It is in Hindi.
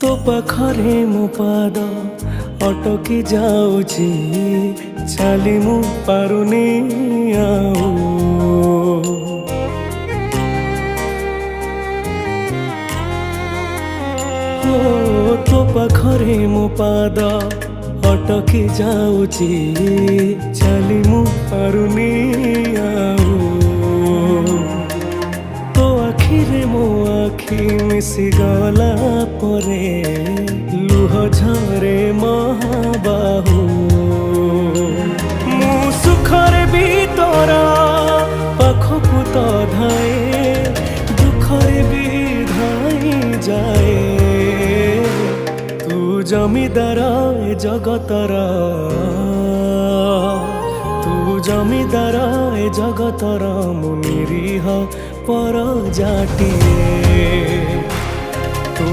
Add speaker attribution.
Speaker 1: तो पाखरे मो पाद अटकी जाऊची चाली मु पारुनी आऊ तो पाखरे मो पाद अटकी जाऊची चाली मु पारुनी आऊ तो आखिरे मो आखि मिसी गला परे लुह झरे महाबाहु मु सुखरे भी तोरा पाखकु तो धाए दुखरे भी धाई जाए तू जमीदार ए जगतर तू जमीदार ए जगतर मु निरीह पर जाटिए तो